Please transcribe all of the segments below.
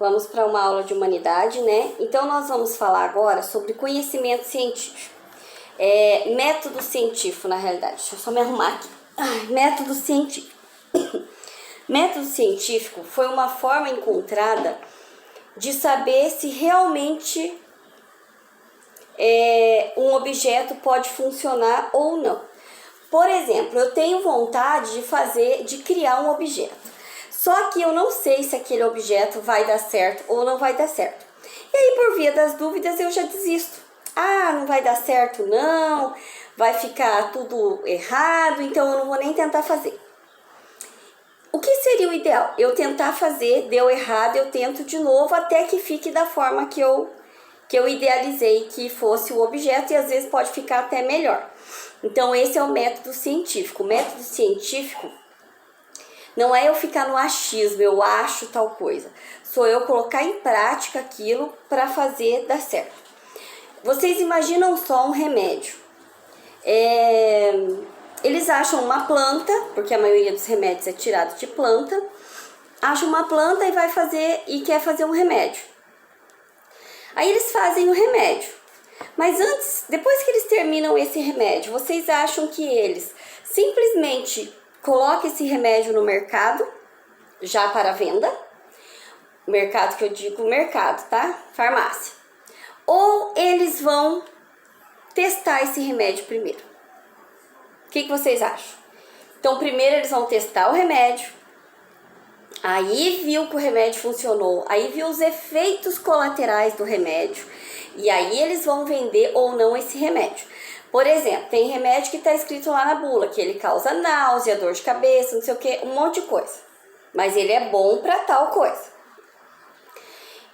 Vamos para uma aula de humanidade, né? Então, nós vamos falar agora sobre conhecimento científico. Método científico, na realidade. Deixa eu só me arrumar aqui. Método científico. Método científico foi uma forma encontrada de saber se realmente um objeto pode funcionar ou não. Por exemplo, eu tenho vontade de criar um objeto. Só que eu não sei se aquele objeto vai dar certo ou não vai dar certo. E aí, por via das dúvidas, eu já desisto. Ah, não vai dar certo não, vai ficar tudo errado, então eu não vou nem tentar fazer. O que seria o ideal? Eu tentar fazer, deu errado, eu tento de novo até que fique da forma que eu idealizei que fosse o objeto, e às vezes pode ficar até melhor. Então esse é o método científico. O método científico não é eu ficar no achismo, eu acho tal coisa. Sou eu colocar em prática aquilo para fazer dar certo. Vocês imaginam só um remédio. Eles acham uma planta, porque a maioria dos remédios é tirado de planta. Acham uma planta e quer fazer um remédio. Aí eles fazem o remédio. Mas depois que eles terminam esse remédio, vocês acham que eles simplesmente colocam esse remédio no mercado, já para venda? Mercado que eu digo mercado, tá? Farmácia. Ou eles vão testar esse remédio primeiro? O que vocês acham? Então, primeiro eles vão testar o remédio. Aí viu que o remédio funcionou, aí viu os efeitos colaterais do remédio, e aí eles vão vender ou não esse remédio. Por exemplo, tem remédio que está escrito lá na bula, que ele causa náusea, dor de cabeça, não sei o que, um monte de coisa. Mas ele é bom para tal coisa.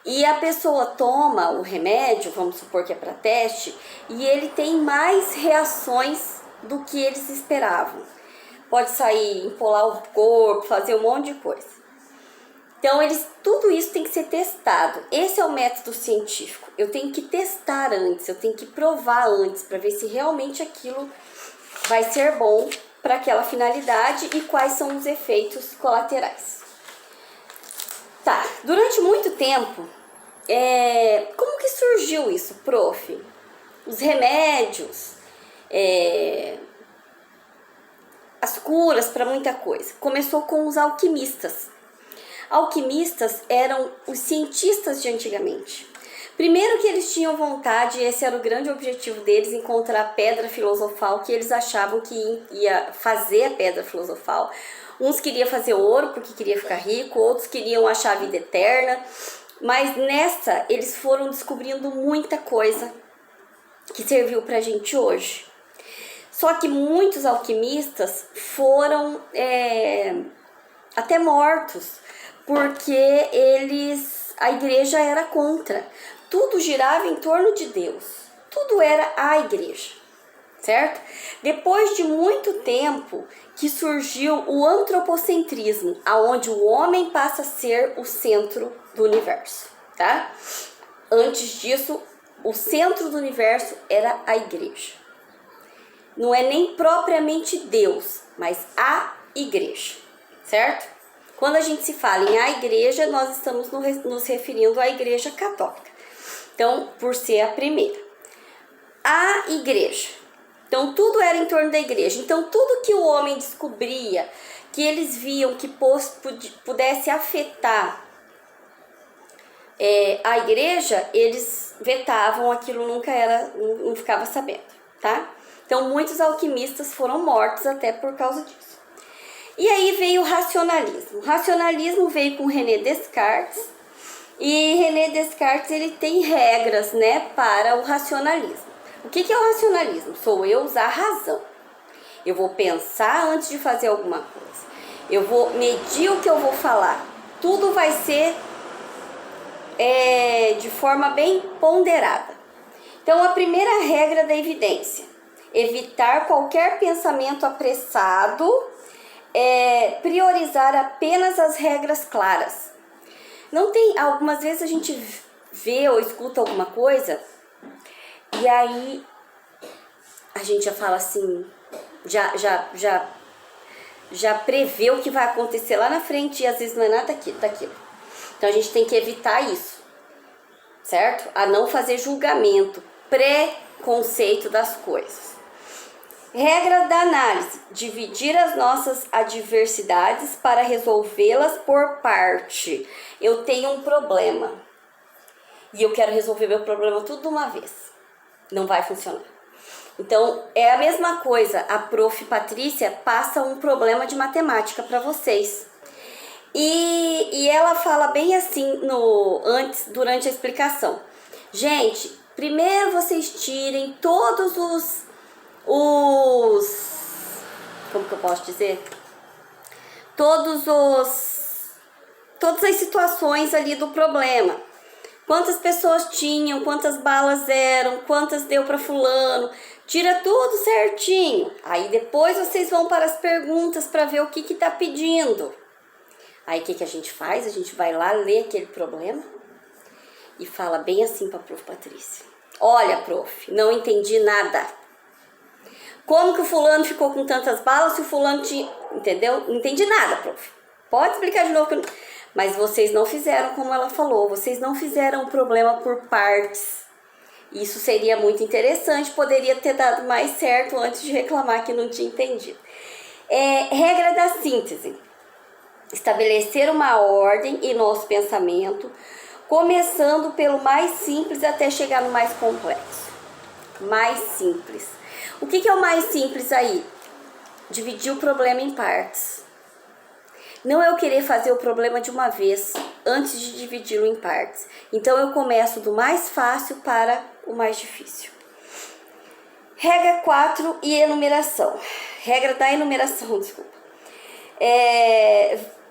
E a pessoa toma o remédio, vamos supor que é para teste, e ele tem mais reações do que eles esperavam. Pode sair, empolar o corpo, fazer um monte de coisa. Então, tudo isso tem que ser testado. Esse é o método científico. Eu tenho que testar antes, eu tenho que provar antes, para ver se realmente aquilo vai ser bom para aquela finalidade e quais são os efeitos colaterais. Tá, durante muito tempo, como que surgiu isso, prof? Os remédios, as curas para muita coisa. Começou com os alquimistas. Alquimistas eram os cientistas de antigamente. Primeiro que eles tinham vontade, esse era o grande objetivo deles, encontrar a pedra filosofal que eles achavam que ia fazer a pedra filosofal. Uns queriam fazer ouro porque queria ficar rico, outros queriam achar a vida eterna. Mas nessa eles foram descobrindo muita coisa que serviu pra gente hoje. Só que muitos alquimistas foram até mortos, porque a igreja era contra. Tudo girava em torno de Deus. Tudo era a igreja, certo? Depois de muito tempo que surgiu o antropocentrismo, aonde o homem passa a ser o centro do universo, tá? Antes disso, o centro do universo era a igreja. Não é nem propriamente Deus, mas a igreja, certo? Quando a gente se fala em a igreja, nós estamos nos referindo à igreja católica. Então, por ser a primeira. A igreja. Então, tudo era em torno da igreja. Então, tudo que o homem descobria, que eles viam que pudesse afetar a igreja, eles vetavam, aquilo não ficava sabendo, tá? Então, muitos alquimistas foram mortos até por causa disso. E aí veio o racionalismo. O racionalismo veio com René Descartes. E René Descartes ele tem regras, né, para o racionalismo. O que é o racionalismo? Sou eu usar a razão. Eu vou pensar antes de fazer alguma coisa. Eu vou medir o que eu vou falar. Tudo vai ser de forma bem ponderada. Então, a primeira regra da evidência: evitar qualquer pensamento apressado, priorizar apenas as regras claras. Não tem, algumas vezes a gente vê ou escuta alguma coisa e aí a gente já fala assim, já prevê o que vai acontecer lá na frente e às vezes não é nada daquilo. Então a gente tem que evitar isso, certo? A não fazer julgamento, preconceito das coisas. Regra da análise: dividir as nossas adversidades para resolvê-las por parte. Eu tenho um problema e eu quero resolver meu problema tudo de uma vez. Não vai funcionar. Então, é a mesma coisa. A prof. Patrícia passa um problema de matemática para vocês. E ela fala bem assim durante a explicação. Gente, primeiro vocês tirem todos como que eu posso dizer? Todas as situações ali do problema. Quantas pessoas tinham, quantas balas eram, quantas deu para fulano. Tira tudo certinho. Aí depois vocês vão para as perguntas para ver o que tá pedindo. Aí o que a gente faz? A gente vai lá ler aquele problema e fala bem assim para a prof. Patrícia. Olha, prof, não entendi nada. Como que o fulano ficou com tantas balas se o fulano tinha... Entendeu? Não entendi nada, prof. Pode explicar de novo. Mas vocês não fizeram como ela falou. Vocês não fizeram o problema por partes. Isso seria muito interessante. Poderia ter dado mais certo antes de reclamar que não tinha entendido. Regra da síntese. Estabelecer uma ordem em nosso pensamento, começando pelo mais simples até chegar no mais complexo. Mais simples. O que é o mais simples aí? Dividir o problema em partes. Não é eu querer fazer o problema de uma vez, antes de dividi-lo em partes. Então eu começo do mais fácil para o mais difícil. Regra 4 e enumeração. Regra da enumeração, desculpa.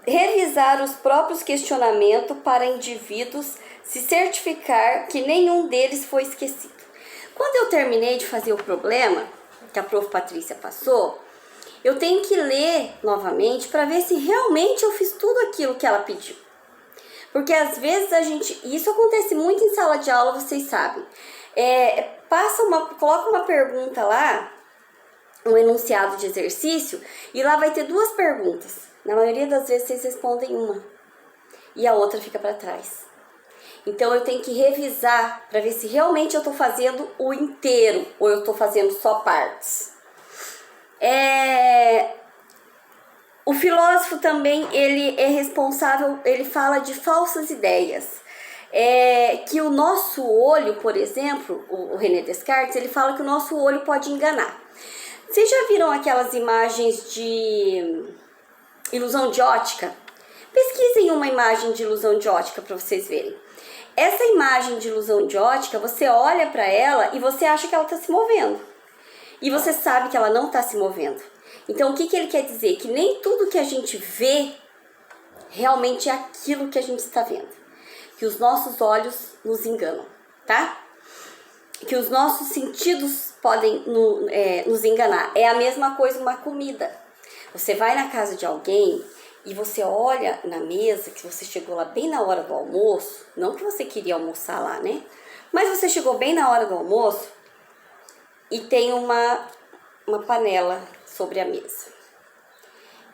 Revisar os próprios questionamentos para indivíduos, se certificar que nenhum deles foi esquecido. Quando eu terminei de fazer o problema, que a prof. Patrícia passou, eu tenho que ler novamente para ver se realmente eu fiz tudo aquilo que ela pediu. Porque às vezes isso acontece muito em sala de aula, vocês sabem. Coloca uma pergunta lá, um enunciado de exercício, e lá vai ter duas perguntas. Na maioria das vezes vocês respondem uma e a outra fica para trás. Então eu tenho que revisar para ver se realmente eu estou fazendo o inteiro ou eu estou fazendo só partes. O filósofo também, ele é responsável, ele fala de falsas ideias. Que o nosso olho, por exemplo, o René Descartes, ele fala que o nosso olho pode enganar. Vocês já viram aquelas imagens de ilusão de ótica? Pesquisem uma imagem de ilusão de ótica para vocês verem. Essa imagem de ilusão de ótica, você olha para ela e você acha que ela está se movendo. E você sabe que ela não está se movendo. Então, o que ele quer dizer? Que nem tudo que a gente vê realmente é aquilo que a gente está vendo. Que os nossos olhos nos enganam, tá? Que os nossos sentidos podem nos enganar. É a mesma coisa uma comida. Você vai na casa de alguém e você olha na mesa, que você chegou lá bem na hora do almoço, não que você queria almoçar lá, né? Mas você chegou bem na hora do almoço e tem uma panela sobre a mesa.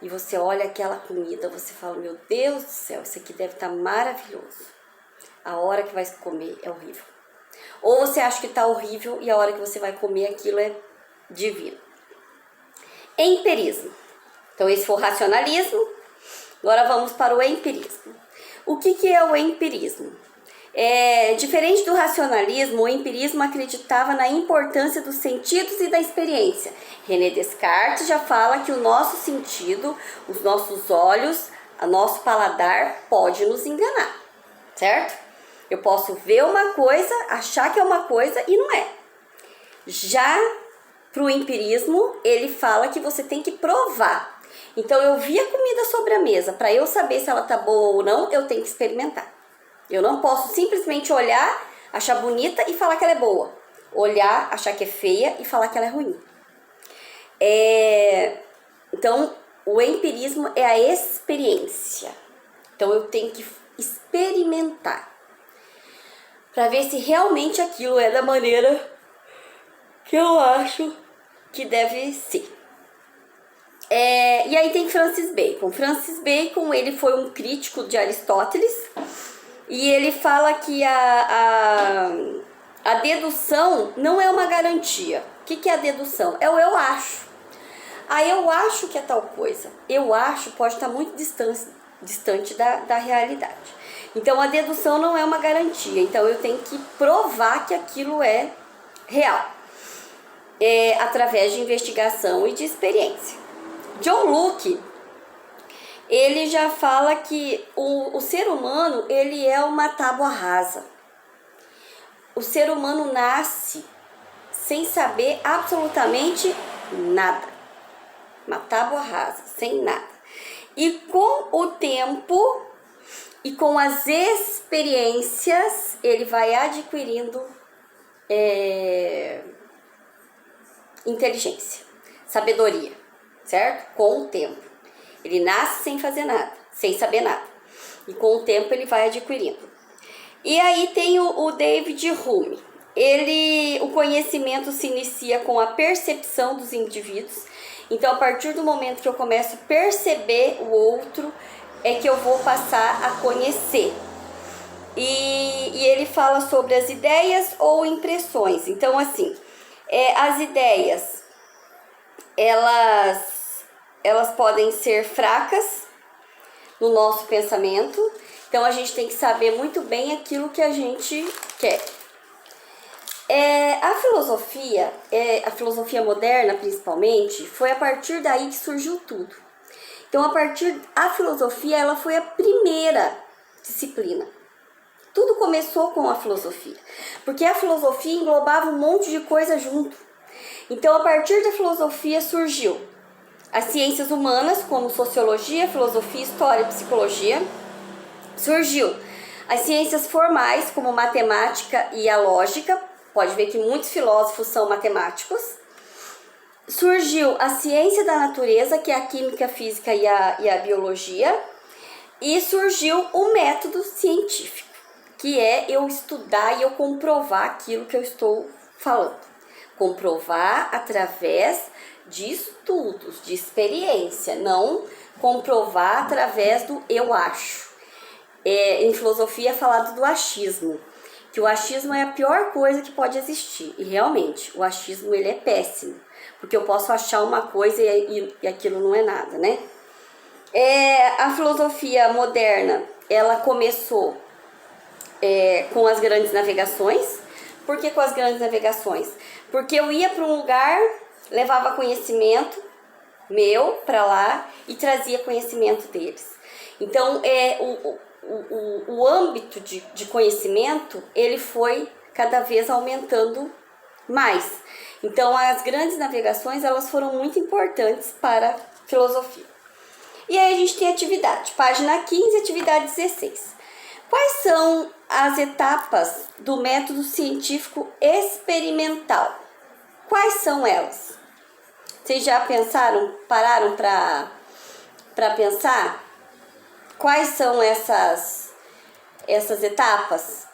E você olha aquela comida, você fala, meu Deus do céu, isso aqui deve estar maravilhoso. A hora que vai comer é horrível. Ou você acha que está horrível e a hora que você vai comer aquilo é divino. Empirismo. Então esse foi o racionalismo. Agora vamos para o empirismo. O que é o empirismo? Diferente do racionalismo, o empirismo acreditava na importância dos sentidos e da experiência. René Descartes já fala que o nosso sentido, os nossos olhos, o nosso paladar pode nos enganar, certo? Eu posso ver uma coisa, achar que é uma coisa e não é. Já para o empirismo, ele fala que você tem que provar. Então eu vi a comida sobre a mesa, para eu saber se ela tá boa ou não, eu tenho que experimentar. Eu não posso simplesmente olhar, achar bonita e falar que ela é boa. Olhar, achar que é feia e falar que ela é ruim. Então, o empirismo é a experiência. Então eu tenho que experimentar para ver se realmente aquilo é da maneira que eu acho que deve ser. E aí tem Francis Bacon. Francis Bacon, ele foi um crítico de Aristóteles E ele fala que a dedução não é uma garantia. O que é a dedução? É o eu acho. Ah, eu acho que é tal coisa. Eu acho pode estar muito distante da realidade. Então, a dedução não é uma garantia. Então, eu tenho que provar que aquilo é real. Através de investigação e de experiência. John Locke, ele já fala que o ser humano, ele é uma tábua rasa. O ser humano nasce sem saber absolutamente nada. Uma tábua rasa, sem nada. E com o tempo e com as experiências, ele vai adquirindo inteligência, sabedoria, certo? Com o tempo. Ele nasce sem fazer nada, sem saber nada. E com o tempo ele vai adquirindo. E aí tem o David Hume. O conhecimento se inicia com a percepção dos indivíduos. Então, a partir do momento que eu começo a perceber o outro, é que eu vou passar a conhecer. E ele fala sobre as ideias ou impressões. Então, assim, as ideias, elas podem ser fracas no nosso pensamento. Então, a gente tem que saber muito bem aquilo que a gente quer. A filosofia moderna, principalmente, foi a partir daí que surgiu tudo. Então, a filosofia, ela foi a primeira disciplina. Tudo começou com a filosofia, porque a filosofia englobava um monte de coisa junto. Então, a partir da filosofia surgiu as ciências humanas, como sociologia, filosofia, história e psicologia. Surgiu as ciências formais, como matemática e a lógica. Pode ver que muitos filósofos são matemáticos. Surgiu a ciência da natureza, que é a química, a física e a biologia. E surgiu o método científico, que é eu estudar e eu comprovar aquilo que eu estou falando. Comprovar através de estudos, de experiência, não comprovar através do eu acho. Em filosofia é falado do achismo, que o achismo é a pior coisa que pode existir. E realmente, o achismo ele é péssimo, porque eu posso achar uma coisa e aquilo não é nada, né? A filosofia moderna, ela começou com as grandes navegações. Por que com as grandes navegações? Porque eu ia para um lugar, levava conhecimento meu para lá e trazia conhecimento deles. Então, o âmbito de conhecimento, ele foi cada vez aumentando mais. Então, as grandes navegações, elas foram muito importantes para a filosofia. E aí a gente tem atividade, página 15, atividade 16. Quais são as etapas do método científico experimental? Quais são elas? Vocês já pararam para pensar? Quais são essas etapas?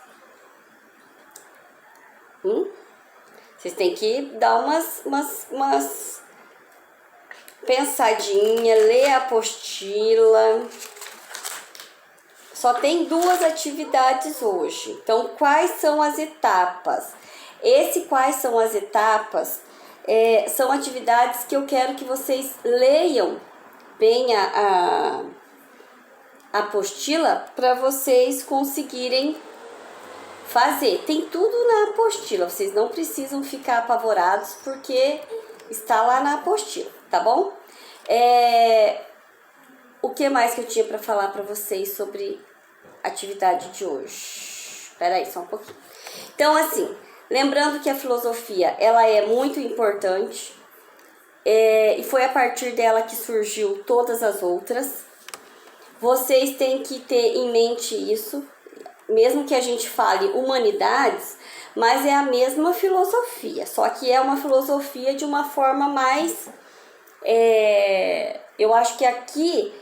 Vocês têm que dar umas pensadinha, ler a apostila. Só tem 2 atividades hoje. Então, quais são as etapas? Quais são as etapas? São atividades que eu quero que vocês leiam bem a apostila para vocês conseguirem fazer. Tem tudo na apostila, vocês não precisam ficar apavorados porque está lá na apostila, tá bom? O que mais que eu tinha para falar para vocês sobre a atividade de hoje? Espera aí, só um pouquinho. Então, assim, lembrando que a filosofia, ela é muito importante e foi a partir dela que surgiu todas as outras. Vocês têm que ter em mente isso, mesmo que a gente fale humanidades, mas é a mesma filosofia, só que é uma filosofia de uma forma mais... eu acho que aqui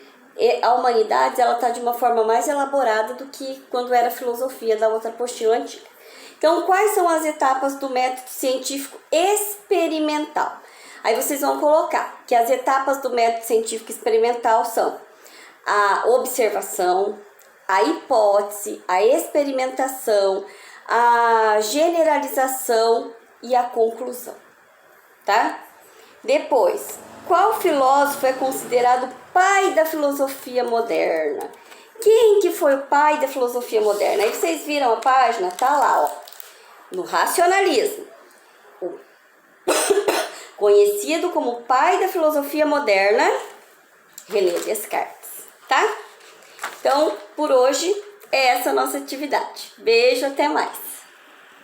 a humanidades ela está de uma forma mais elaborada do que quando era a filosofia da outra apostila antiga. Então, quais são as etapas do método científico experimental? Aí vocês vão colocar que as etapas do método científico experimental são a observação, a hipótese, a experimentação, a generalização e a conclusão, tá? Depois, qual filósofo é considerado pai da filosofia moderna? Quem que foi o pai da filosofia moderna? Aí vocês viram a página? Tá lá, ó, no racionalismo. Conhecido como pai da filosofia moderna, René Descartes, tá? Então, por hoje, é essa a nossa atividade. Beijo, até mais!